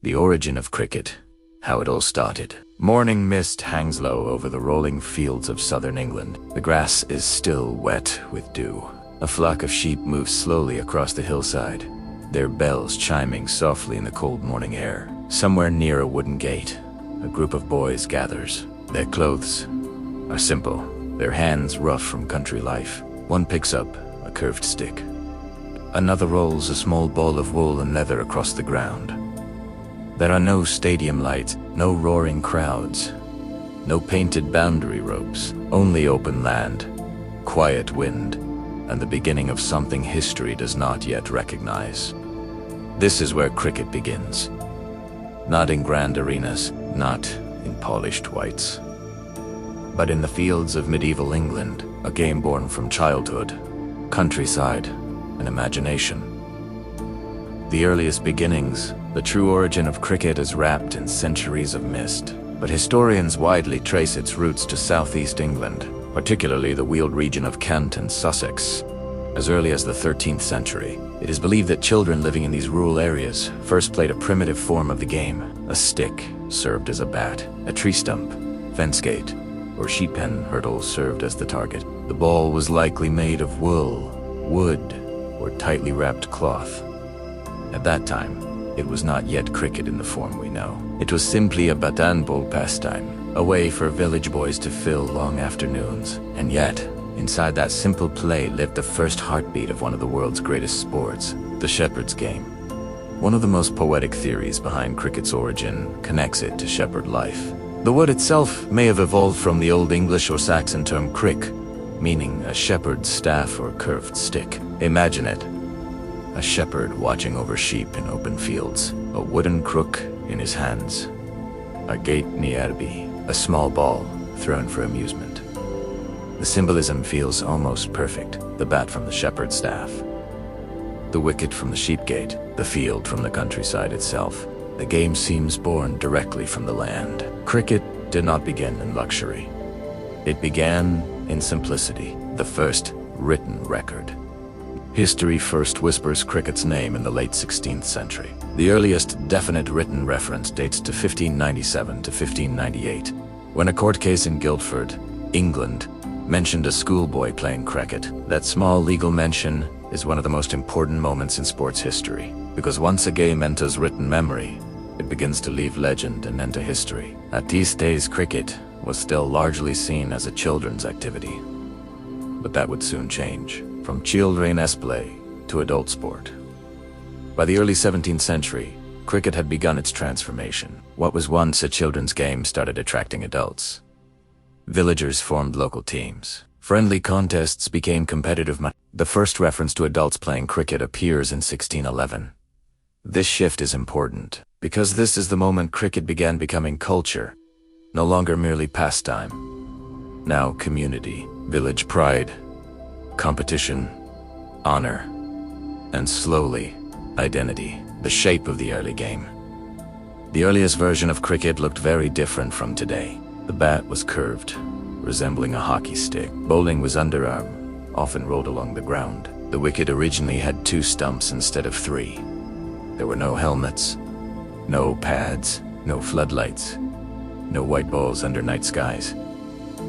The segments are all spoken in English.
The origin of cricket, how it all started. Morning mist hangs low over the rolling fields of southern England. The grass is still wet with dew. A flock of sheep moves slowly across the hillside, their bells chiming softly in the cold morning air. Somewhere near a wooden gate, a group of boys gathers. Their clothes are simple, their hands rough from country life. One picks up a curved stick. Another rolls a small ball of wool and leather across the ground. There are no stadium lights, no roaring crowds, no painted boundary ropes, only open land, quiet wind, and the beginning of something history does not yet recognize. This is where cricket begins. Not in grand arenas, not in polished whites, but in the fields of medieval England, a game born from childhood, countryside, and imagination. The earliest beginnings, the true origin of cricket, is wrapped in centuries of mist, but historians widely trace its roots to southeast England, particularly the Weald region of Kent and Sussex. As early as the 13th century, it is believed that children living in these rural areas first played a primitive form of the game. A stick served as a bat, a tree stump, fence gate, or sheep pen hurdle served as the target. The ball was likely made of wool, wood, or tightly wrapped cloth. At that time, it was not yet cricket in the form we know. It was simply a bat-and-ball pastime, a way for village boys to fill long afternoons. And yet, inside that simple play lived the first heartbeat of one of the world's greatest sports, the shepherd's game. One of the most poetic theories behind cricket's origin connects it to shepherd life. The word itself may have evolved from the Old English or Saxon term crick, meaning a shepherd's staff or curved stick. Imagine it. A shepherd watching over sheep in open fields, a wooden crook in his hands. A gate nearby, a small ball thrown for amusement. The symbolism feels almost perfect. The bat from the shepherd's staff, the wicket from the sheep gate, the field from the countryside itself. The game seems born directly from the land. Cricket did not begin in luxury. It began in simplicity, the first written record. History first whispers cricket's name in the late 16th century. The earliest definite written reference dates to 1597 to 1598, when a court case in Guildford, England, mentioned a schoolboy playing cricket. That small legal mention is one of the most important moments in sports history, because once a game enters written memory, it begins to leave legend and enter history. At these days, cricket was still largely seen as a children's activity, but that would soon change. From children's play to adult sport. By the early 17th century, cricket had begun its transformation. What was once a children's game started attracting adults. Villagers formed local teams. Friendly contests became competitive. The first reference to adults playing cricket appears in 1611. This shift is important, because this is the moment cricket began becoming culture, no longer merely pastime. Now community, village pride, competition, honor, and slowly, identity, the shape of the early game. The earliest version of cricket looked very different from today. The bat was curved, resembling a hockey stick. Bowling was underarm, often rolled along the ground. The wicket originally had 2 stumps instead of 3. There were no helmets, no pads, no floodlights, no white balls under night skies,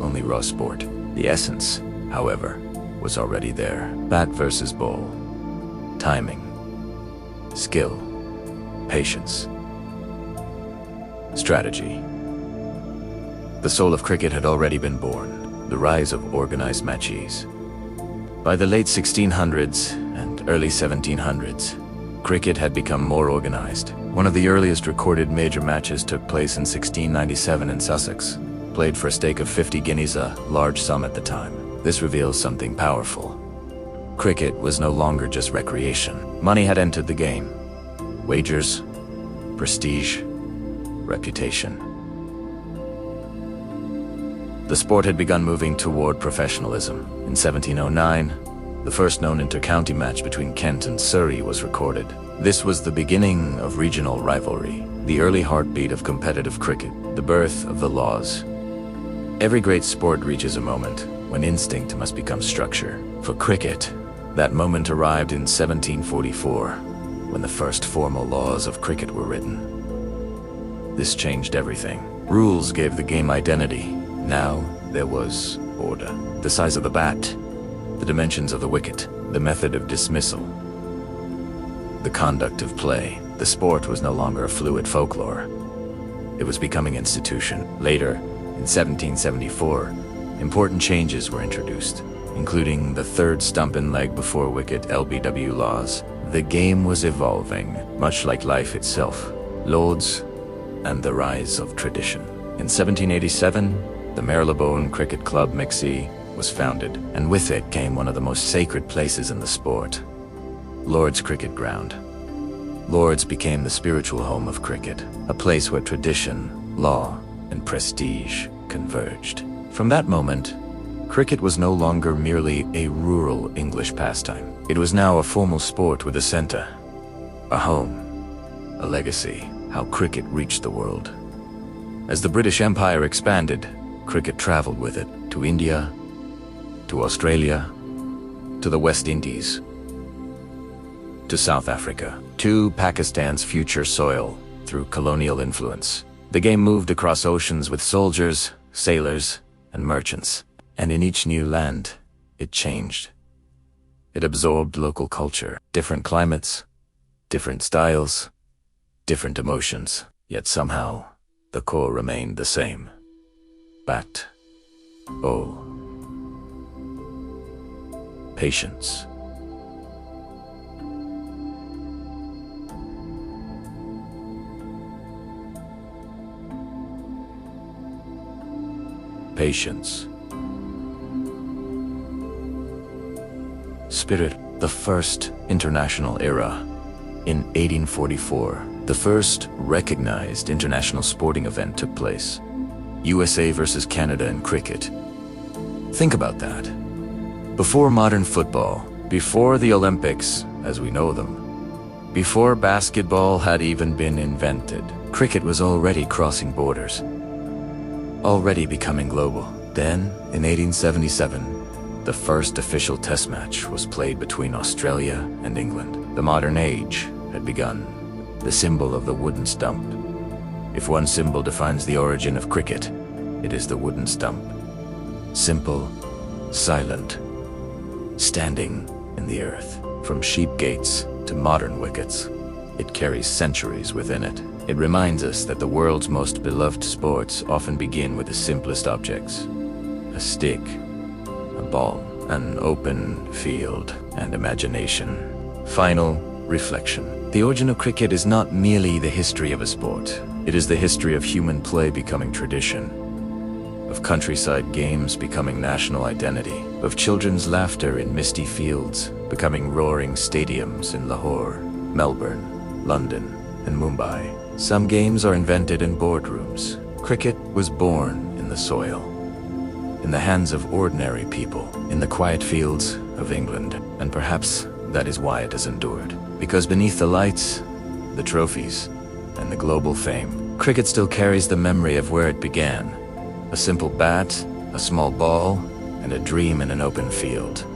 only raw sport. The essence, however, was already there. Bat versus ball. Timing. Skill. Patience. Strategy. The soul of cricket had already been born, the rise of organized matches. By the late 1600s and early 1700s, cricket had become more organized. One of the earliest recorded major matches took place in 1697 in Sussex, played for a stake of 50 guineas, a large sum at the time. This reveals something powerful. Cricket was no longer just recreation. Money had entered the game. Wagers, prestige, reputation. The sport had begun moving toward professionalism. In 1709, the first known inter-county match between Kent and Surrey was recorded. This was the beginning of regional rivalry, the early heartbeat of competitive cricket, the birth of the laws. Every great sport reaches a moment when instinct must become structure. For cricket, that moment arrived in 1744, when the first formal laws of cricket were written. This changed everything. Rules gave the game identity. Now there was order. The size of the bat, the dimensions of the wicket, the method of dismissal, the conduct of play. The sport was no longer a fluid folklore. It was becoming an institution. Later, in 1774, important changes were introduced, including the third stump and leg before wicket (LBW) laws. The game was evolving, much like life itself. Lords and the rise of tradition. In 1787, the Marylebone Cricket Club, misty, was founded, and with it came one of the most sacred places in the sport, Lord's Cricket Ground. Lord's became the spiritual home of cricket, a place where tradition, law, and prestige converged. From that moment, cricket was no longer merely a rural English pastime. It was now a formal sport with a center, a home, a legacy. How cricket reached the world. As the British Empire expanded, cricket traveled with it to India, to Australia, to the West Indies, to South Africa, to Pakistan's future soil through colonial influence. The game moved across oceans with soldiers, sailors, and merchants. And in each new land, it changed. It absorbed local culture, different climates, different styles, different emotions, yet somehow the core remained the same. Bat, ball, patience. Patience. Spirit. The first international era. In 1844, the first recognized international sporting event took place. USA versus Canada in cricket. Think about that. Before modern football, before the Olympics as we know them, before basketball had even been invented, cricket was already crossing borders, already becoming global. Then, in 1877, the first official test match was played between Australia and England. The modern age had begun. The symbol of the wooden stump. If one symbol defines the origin of cricket, it is the wooden stump. Simple, silent, standing in the earth. From sheep gates to modern wickets, it carries centuries within it. It reminds us that the world's most beloved sports often begin with the simplest objects. A stick, a ball, an open field, and imagination. Final reflection. The origin of cricket is not merely the history of a sport. It is the history of human play becoming tradition, of countryside games becoming national identity, of children's laughter in misty fields becoming roaring stadiums in Lahore, Melbourne, London, and Mumbai. Some games are invented in boardrooms. Cricket was born in the soil, in the hands of ordinary people, in the quiet fields of England, and perhaps that is why it has endured. Because beneath the lights, the trophies, and the global fame, cricket still carries the memory of where it began. A simple bat, a small ball, and a dream in an open field.